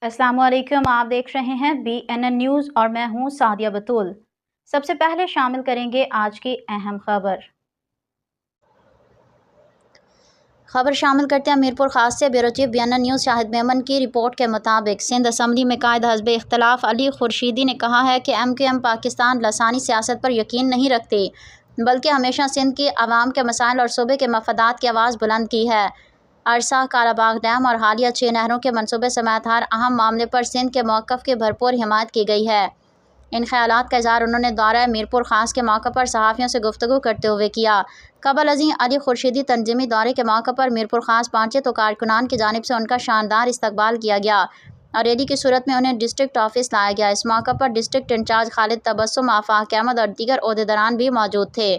अस्सलाम वालेकुम, आप देख रहे हैं BNN न्यूज़ और मैं हूं सादिया बतूल। सबसे पहले शामिल करेंगे आज की अहम खबर शामिल करते हैं मीरपुर खास से। Bureau chief BNN news Shahid Memon की रिपोर्ट के मुताबिक सिंध असम्बली में कायद हज़ब इख्तलाफ अली खुर्शीदी ने कहा है कि MQM पाकिस्तान लसानी सियासत पर यकीन नहीं रखती, बल्कि हमेशा सिंध की आवाम के मसाइल और सूबे के मफादात की आवाज़ बुलंद की है। अरसा, कालाबाग डैम और हालिया 6 नहरों के मनसूबे समेत हर अहम मामले पर सिंध के मौक़िफ़ की भरपूर हिमायत की गई है। इन ख़यालात का इज़हार उन्होंने दौरा मीरपुर ख़ास के मौके पर सहाफ़ियों से गुफ्तगू करते हुए किया। कबल अज़ीं अली खुर्शीदी तंजीमी दौरे के मौके पर मीरपुर ख़ास पहुँचे तो कारकुनान की जानिब से उनका शानदार इस्तकबाल किया गया और रैली की सूरत में उन्हें डिस्ट्रिक्ट ऑफिस लाया गया। इस मौके पर डिस्ट्रिक्ट इंचार्ज खालिद तबस्सुम, आफाक अहमद और दीगर ओहदेदारान भी मौजूद थे।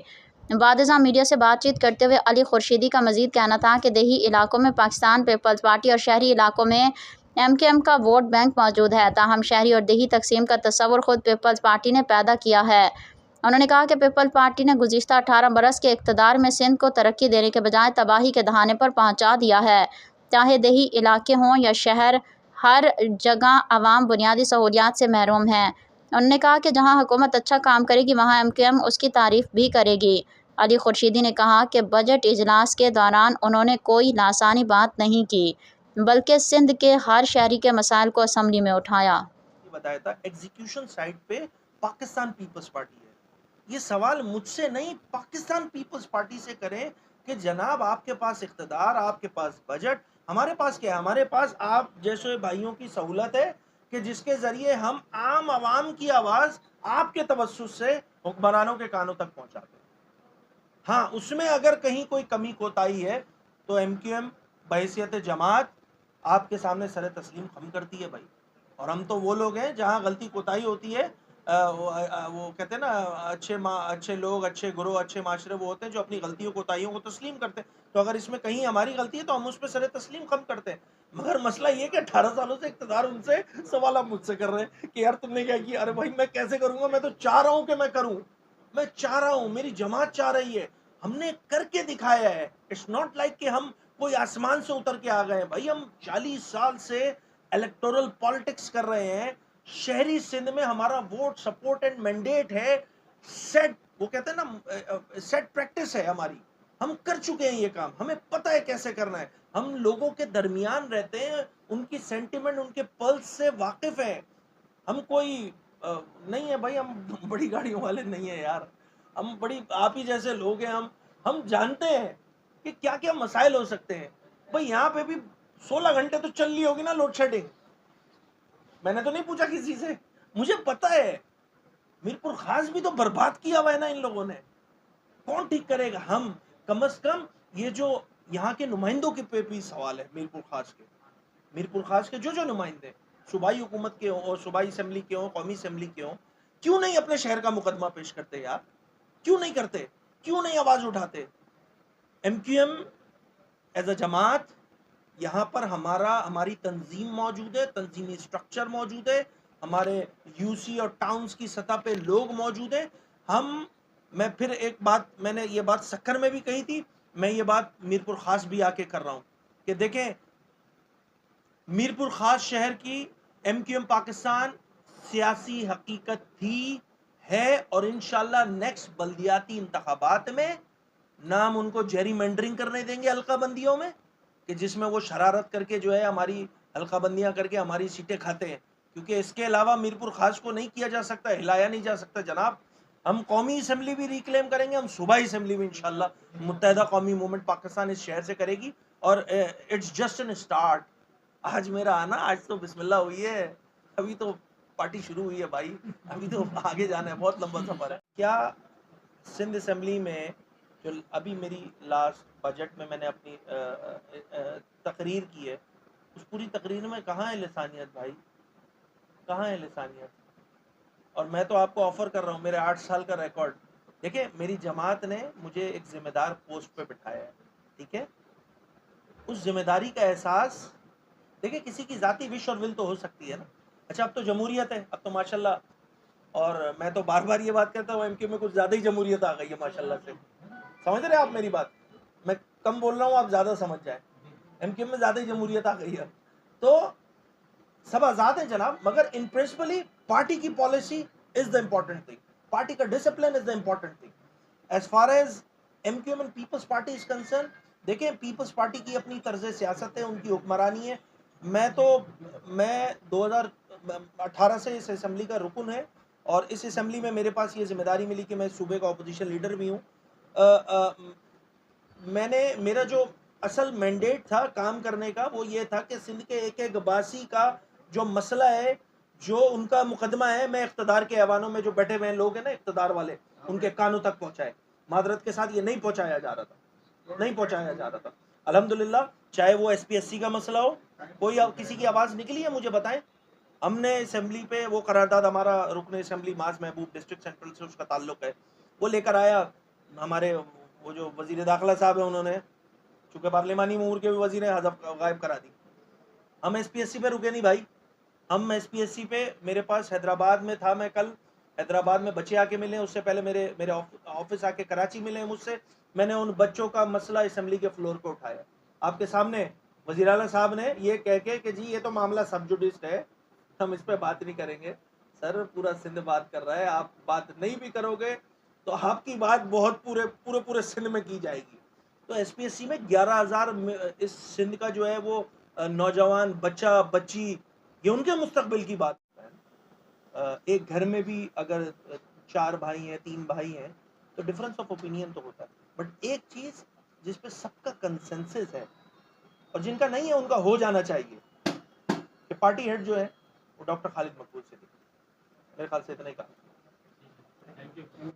बादशाह मीडिया से बातचीत करते हुए अली खुर्शीदी का मज़ीद कहना था कि देही इलाकों में पाकिस्तान पीपल्स पार्टी और शहरी इलाकों में MQM का वोट बैंक मौजूद है, ताहम शहरी और देही तकसीम का तस्वुर खुद पीपल्स पार्टी ने पैदा किया है। उन्होंने कहा कि पीपल्स पार्टी ने गुज़िश्ता 18 बरस के इक़्तिदार में सिंध को तरक्की देने के बजाय तबाही के दहाने पर पहुँचा दिया है। चाहे देही इलाके हों या शहर, हर जगह आवाम बुनियादी सहूलियात से महरूम हैं। उन्होंने कहा कि जहाँ हुकूमत अच्छा काम करेगी वहाँ MQM उसकी तारीफ़ भी करेगी। अली खुर्शीदी ने कहा कि बजट इजलास के दौरान उन्होंने कोई लासानी बात नहीं की, बल्कि सिंध के हर शहरी के मसाइल को असम्बली में उठाया। बताया था एग्जीक्यूशन साइड पे पाकिस्तान पीपल्स पार्टी है। ये सवाल मुझसे नहीं, पाकिस्तान पीपल्स पार्टी से करें कि जनाब आपके पास इख्तिदार, आपके पास बजट, हमारे पास क्या है? हमारे पास आप जैसे भाइयों की सहूलत है कि जिसके जरिए हम आम आवाम की आवाज़ आपके तवस्सुस से हुक्मरानों के कानों तक पहुंचाते हैं। हाँ, उसमें अगर कहीं कोई कमी कोताही है तो MQM बहैसियत जमात आपके सामने सर तस्लीम खम करती है भाई। और हम तो वो लोग हैं जहाँ गलती कोताही होती है, वो कहते हैं ना, अच्छे लोग, अच्छे गुरु, अच्छे माशरे वो होते हैं जो अपनी गलतियों कोताहियों को तस्लीम करते हैं। तो अगर इसमें कहीं हमारी गलती है तो हम उस पर सर तस्लीम खम करते हैं। मगर मसला ये कि 18 सालों से इक़्तिदार, उनसे सवाल आप मुझसे कर रहे हैं कि यार तुमने क्या किया। अरे भाई मैं कैसे करूँगा? मैं तो चाह रहा हूँ कि मैं करूँ, मैं चाह रहा हूँ, मेरी जमात चाह रही है, हमने करके दिखाया है। इट्स नॉट लाइक कि हम कोई आसमान से उतर के आ गए हैं भाई। हम 40 साल से इलेक्टोरल पॉलिटिक्स कर रहे हैं। शहरी सिंध में हमारा वोट सपोर्ट एंड मैंडेट है, सेट, वो कहते हैं ना, सेट प्रैक्टिस है हमारी। हम कर चुके हैं ये काम, हमें पता है कैसे करना है। हम लोगों के दरमियान रहते हैं, उनकी सेंटिमेंट, उनके पल्स से वाकिफ हैं। हम कोई नहीं है भाई, हम बड़ी गाड़ियों वाले नहीं है यार। हम बड़ी आप ही जैसे लोग हैं। हम जानते हैं कि क्या क्या मसाइल हो सकते हैं भाई। यहाँ पे भी 16 घंटे तो चल रही होगी ना लोड शेडिंग। मैंने तो नहीं पूछा किसी से, मुझे पता है। मीरपुर खास भी तो बर्बाद किया हुआ है ना इन लोगों ने। कौन ठीक करेगा? हम कम से कम ये जो यहाँ के नुमाइंदों के पे भी सवाल है। मीरपुर खास के जो नुमाइंदे सूबाई हुकूमत के हों और सूबाई असम्बली के हों, कौमी असम्बली के हों, क्यों नहीं अपने शहर का मुकदमा पेश करते यार? क्यों नहीं करते? क्यों नहीं आवाज उठाते? MQM एज अ जमात, यहाँ पर हमारी तंजीम मौजूद है, तंजीमी स्ट्रक्चर मौजूद है, हमारे UC और टाउन्स की सतह पे लोग मौजूद हैं। मैं फिर एक बात, मैंने ये बात सक्कर में भी कही थी, मैं ये बात मीरपुर खास भी आके कर रहा हूँ कि देखें, मीरपुर खास शहर की MQM पाकिस्तान सियासी हकीकत थी, है, और इंशाल्लाह नेक्स्ट बल्दियाती इंतखाबात में ना हम उनको जेरीमेंडरिंग करने देंगे हल्का बंदियों में, कि जिसमें वो शरारत करके जो है हमारी हल्का बंदियां करके हमारी सीटें खाते हैं। क्योंकि इसके अलावा मीरपुर खास को नहीं किया जा सकता, हिलाया नहीं जा सकता जनाब। हम कौमी असम्बली भी रिक्लेम करेंगे, हम सूबाई असम्बली भी इंशाल्लाह मुत्तहिदा कौमी मूवमेंट पाकिस्तान इस शहर से करेगी। और इट्स जस्ट एन स्टार्ट। आज मेरा आना, आज तो बिस्मिल्लाह हुई है, अभी तो पार्टी शुरू हुई है भाई, अभी तो आगे जाना है, बहुत लंबा सफर है। क्या सिंध असम्बली में जो अभी मेरी लास्ट बजट में मैंने अपनी तकरीर की है, उस पूरी तकरीर में कहाँ है लिसानियत भाई? कहाँ है लिसानियत? और मैं तो आपको ऑफर कर रहा हूँ, मेरे 8 साल का रिकॉर्ड। देखिए, मेरी जमात ने मुझे एक जिम्मेदार पोस्ट पे बिठाया है, ठीक है? उस जिम्मेदारी का एहसास, देखिए किसी की जाती विश और विल तो हो सकती है ना। अच्छा, अब तो जमहूरियत है, अब तो माशाल्लाह, और मैं तो बार बार ये बात कहता हूँ, MQ में कुछ ज़्यादा ही जमहूरियत आ गई है माशाल्लाह से। समझ रहे हैं आप मेरी बात? मैं कम बोल रहा हूँ, आप ज़्यादा समझ जाए। MQ में ज़्यादा ही जमहूरियत आ गई है। तो سب آزاد ہیں جناب, مگر ان پرنسپلی پارٹی کی policy is the important thing, party کا discipline is the important thing. As far as M Q M and peoples party is concern, دیکھیں پیپلز پارٹی کی اپنی طرز سیاست ہے, ان کی حکمرانی ہے. میں 2018 سے اس اسمبلی کا رکن ہے, اور اس اسمبلی میں میرے پاس یہ ذمہ داری ملی کہ میں صوبے کا اپوزیشن لیڈر بھی ہوں. میرا جو اصل مینڈیٹ تھا کام کرنے کا وہ یہ تھا کہ سندھ کے ایک ایک باسی کا جو مسئلہ ہے, جو ان کا مقدمہ ہے, میں اقتدار کے ایوانوں میں جو بیٹھے ہوئے لوگ ہیں نا اقتدار والے, ان کے کانوں تک پہنچائے. معذرت کے ساتھ یہ نہیں پہنچایا جا رہا تھا. الحمدللہ, چاہے وہ ایس پی ایس سی کا مسئلہ ہو, کوئی کسی کی آواز نکلی ہے مجھے بتائیں. ہم نے اسمبلی پہ وہ قرارداد, ہمارا رکن اسمبلی معاذ محبوب ڈسٹرکٹ سینٹرل سے اس کا تعلق ہے, وہ لے کر آیا ہمارے وہ جو وزیر داخلہ صاحب ہیں, انہوں نے چونکہ پارلیمانی امور کے بھی وزیر ہیں, حذف غائب کرا دی. ہم ایس پی ایس سی پہ رکے نہیں بھائی, ہم ایس پی ایس سی پہ, میرے پاس حیدرآباد میں تھا, میں کل حیدرآباد میں بچے آ کے ملے, اس سے پہلے میرے آفس آ کے کراچی ملے مجھ سے, میں نے ان بچوں کا مسئلہ اسمبلی کے فلور پہ اٹھایا آپ کے سامنے. وزیر اعلیٰ صاحب نے یہ کہہ کے کہ جی یہ تو معاملہ سب جوڈسٹ ہے, ہم اس پہ بات نہیں کریں گے. سر پورا سندھ بات کر رہا ہے, آپ بات نہیں بھی کرو گے تو آپ کی بات بہت پورے سندھ میں کی جائے گی. تو ایس پی ایس سی میں 11,000 اس سندھ کا جو ہے وہ نوجوان بچہ بچی, یہ ان کے مستقبل کی بات ہے. ایک گھر میں بھی اگر 4 بھائی ہیں 3 بھائی ہیں تو ڈفرنس آف اوپینین تو ہوتا ہے, بٹ ایک چیز جس پہ سب کا کنسنسس ہے اور جن کا نہیں ہے ان کا ہو جانا چاہیے, کہ پارٹی ہیڈ جو ہے وہ ڈاکٹر خالد مقبول سے. میرے خیال سے اتنا ہی کہا.